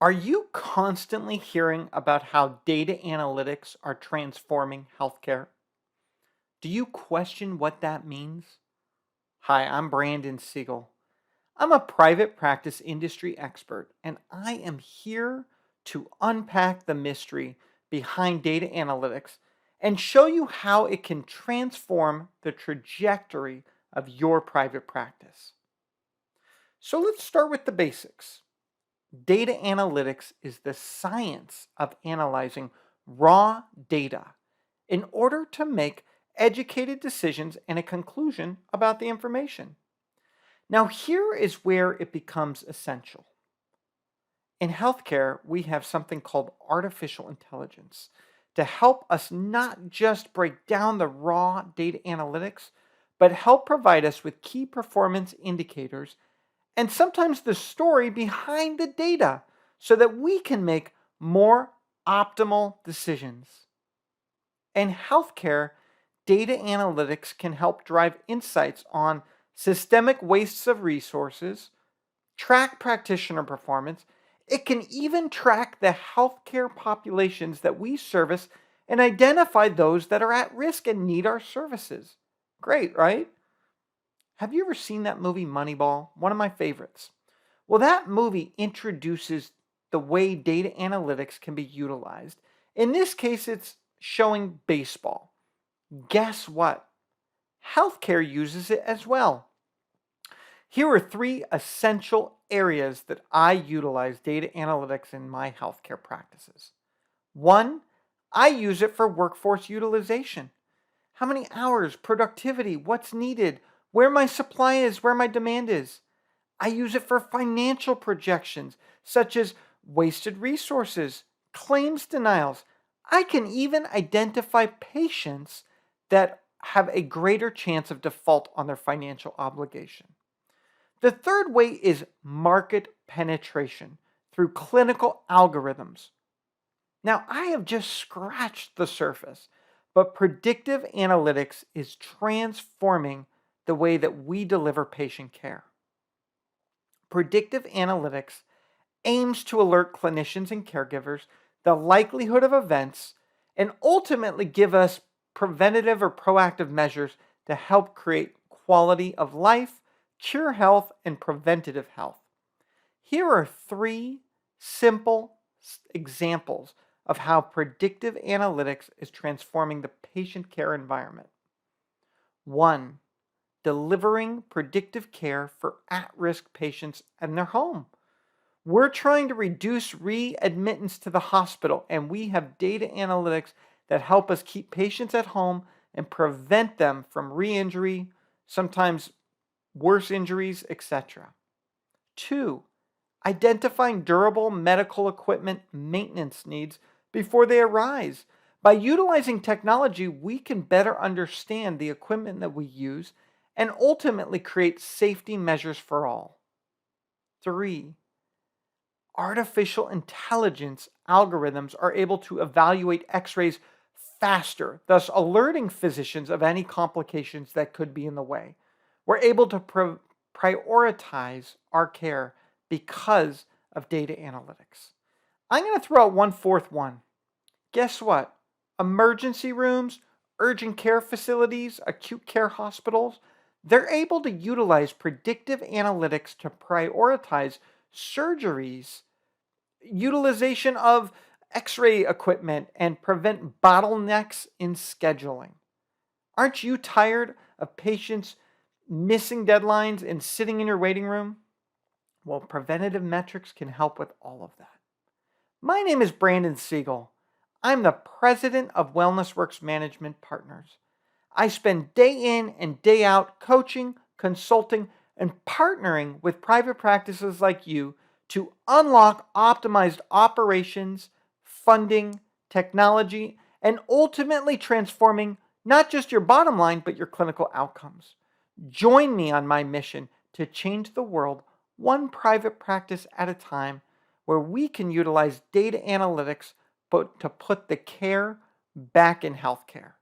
Are you constantly hearing about how data analytics are transforming healthcare? Do you question what that means? Hi, I'm Brandon Siegel. I'm a private practice industry expert, and I am here to unpack the mystery behind data analytics and show you how it can transform the trajectory of your private practice. So let's start with the basics. Data analytics is the science of analyzing raw data in order to make educated decisions and a conclusion about the information. Now, here is where it becomes essential. In healthcare, we have something called artificial intelligence to help us not just break down the raw data analytics, but help provide us with key performance indicators and sometimes the story behind the data so that we can make more optimal decisions. In healthcare, data analytics can help drive insights on systemic wastes of resources, track practitioner performance. It can even track the healthcare populations that we service and identify those that are at risk and need our services. Great, right? Have you ever seen that movie Moneyball? One of my favorites. Well, that movie introduces the way data analytics can be utilized. In this case, it's showing baseball. Guess what? Healthcare uses it as well. Here are three essential areas that I utilize data analytics in my healthcare practices. One, I use it for workforce utilization. How many hours, productivity, what's needed, where my supply is, where my demand is. I use it for financial projections, such as wasted resources, claims denials. I can even identify patients that have a greater chance of default on their financial obligation. The third way is market penetration through clinical algorithms. Now, I have just scratched the surface, but predictive analytics is transforming the way that we deliver patient care. Predictive analytics aims to alert clinicians and caregivers the likelihood of events and ultimately give us preventative or proactive measures to help create quality of life, cure health, and preventative health. Here are three simple examples of how predictive analytics is transforming the patient care environment. One, delivering predictive care for at-risk patients in their home. We're trying to reduce readmittance to the hospital, and we have data analytics that help us keep patients at home and prevent them from re-injury, sometimes worse injuries, etc. Two, identifying durable medical equipment maintenance needs before they arise. By utilizing technology, we can better understand the equipment that we use and ultimately create safety measures for all. Three, artificial intelligence algorithms are able to evaluate x-rays faster, thus alerting physicians of any complications that could be in the way. We're able to prioritize our care because of data analytics. I'm going to throw out one fourth one. Guess what? Emergency rooms, urgent care facilities, acute care hospitals, they're able to utilize predictive analytics to prioritize surgeries, utilization of x-ray equipment, and prevent bottlenecks in scheduling. Aren't you tired of patients missing deadlines and sitting in your waiting room? Well, preventative metrics can help with all of that. My name is Brandon Siegel. I'm the president of WellnessWorks Management Partners. I spend day in and day out coaching, consulting, and partnering with private practices like you to unlock optimized operations, funding, technology, and ultimately transforming not just your bottom line, but your clinical outcomes. Join me on my mission to change the world one private practice at a time, where we can utilize data analytics but to put the care back in healthcare.